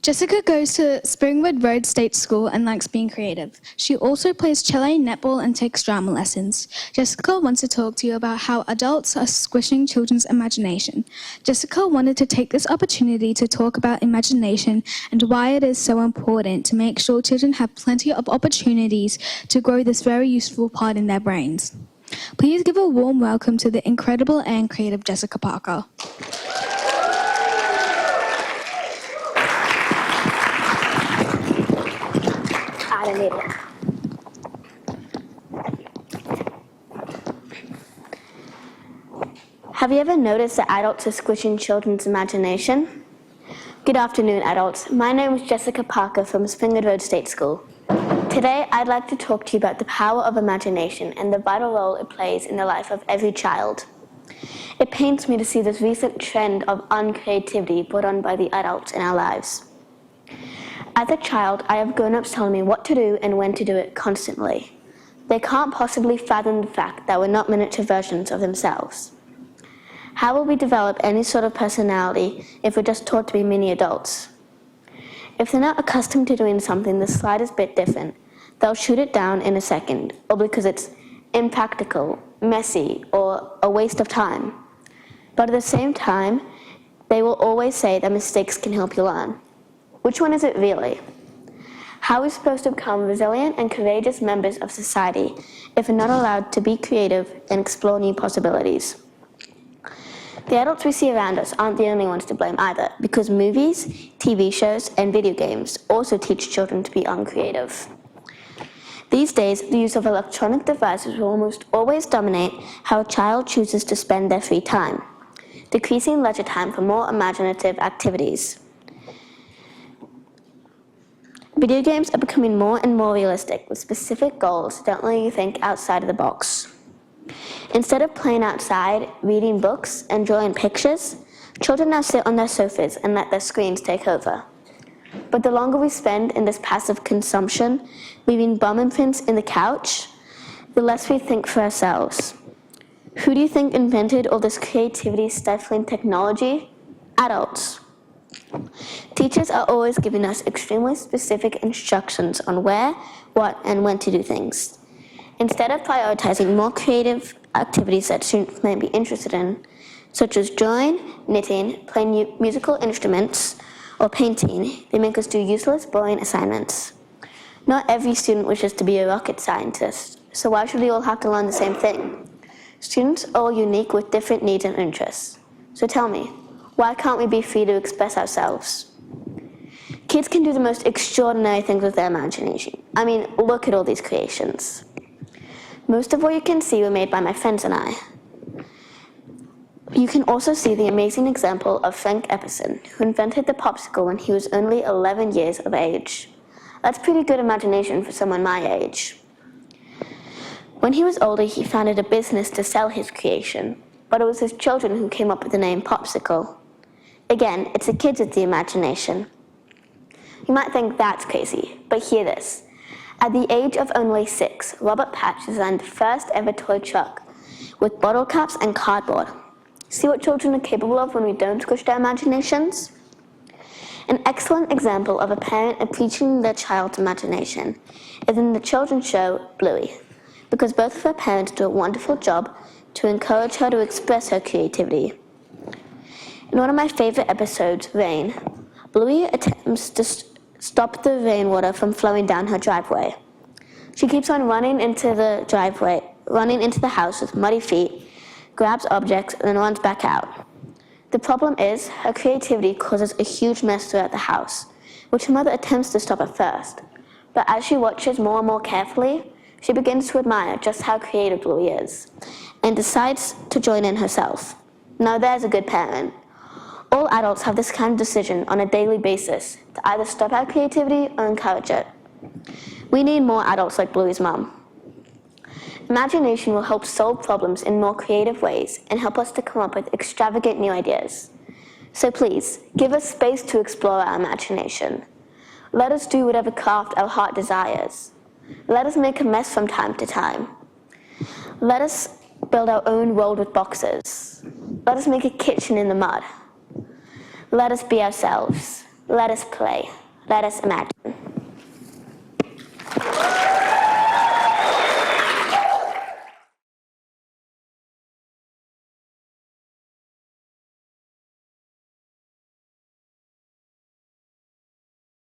Jessica goes to Springwood Road State School and likes being creative. She also plays cello, netball, and takes drama lessons. Jessica wants to talk to you about how adults are squishing children's imagination. Jessica wanted to take this opportunity to talk about imagination and why it is so important to make sure children have plenty of opportunities to grow this very useful part in their brains. Please give a warm welcome to the incredible and creative Jessica Parker. Have you ever noticed that adults are squishing children's imagination? Good afternoon, adults. My name is Jessica Parker from Springwood Road State School. Today, I'd like to talk to you about the power of imagination and the vital role it plays in the life of every child. It pains me to see this recent trend of uncreativity brought on by the adults in our lives. As a child, I have grown-ups telling me what to do and when to do it constantly. They can't possibly fathom the fact that we're not miniature versions of themselves. How will we develop any sort of personality if we're just taught to be mini adults? If they're not accustomed to doing something the slightest bit different, they'll shoot it down in a second, or because it's impractical, messy, or a waste of time. But at the same time, they will always say that mistakes can help you learn. Which one is it really? How are we supposed to become resilient and courageous members of society if we're not allowed to be creative and explore new possibilities? The adults we see around us aren't the only ones to blame either, because movies, TV shows, and video games also teach children to be uncreative. These days, the use of electronic devices will almost always dominate how a child chooses to spend their free time, decreasing leisure time for more imaginative activities. Video games are becoming more and more realistic with specific goals that don't let you think outside of the box. Instead of playing outside, reading books, and drawing pictures, children now sit on their sofas and let their screens take over. But the longer we spend in this passive consumption, leaving bum imprints in the couch, the less we think for ourselves. Who do you think invented all this creativity-stifling technology? Adults. Teachers are always giving us extremely specific instructions on where, what, and when to do things. Instead of prioritizing more creative activities that students may be interested in, such as drawing, knitting, playing musical instruments, or painting, they make us do useless, boring assignments. Not every student wishes to be a rocket scientist, so why should we all have to learn the same thing? Students are all unique with different needs and interests. So tell me, why can't we be free to express ourselves? Kids can do the most extraordinary things with their imagination. I mean, look at all these creations. Most of what you can see were made by my friends and I. You can also see the amazing example of Frank Epperson, who invented the popsicle when he was only 11 years of age. That's pretty good imagination for someone my age. When he was older, he founded a business to sell his creation, but it was his children who came up with the name Popsicle. Again, it's the kids with the imagination. You might think that's crazy, but hear this. At the age of only 6, Robert Patch designed the first ever toy truck with bottle caps and cardboard. See what children are capable of when we don't squish their imaginations? An excellent example of a parent appreciating their child's imagination is in the children's show Bluey, because both of her parents do a wonderful job to encourage her to express her creativity. In one of my favorite episodes, Rain, Bluey attempts to stop the rainwater from flowing down her driveway. She keeps on running into the house with muddy feet, grabs objects, and then runs back out. The problem is, her creativity causes a huge mess throughout the house, which her mother attempts to stop at first. But as she watches more and more carefully, she begins to admire just how creative Bluey is, and decides to join in herself. Now there's a good parent. All adults have this kind of decision on a daily basis to either stop our creativity or encourage it. We need more adults like Bluey's mom. Imagination will help solve problems in more creative ways and help us to come up with extravagant new ideas. So please, give us space to explore our imagination. Let us do whatever craft our heart desires. Let us make a mess from time to time. Let us build our own world with boxes. Let us make a kitchen in the mud. Let us be ourselves. Let us play. Let us imagine.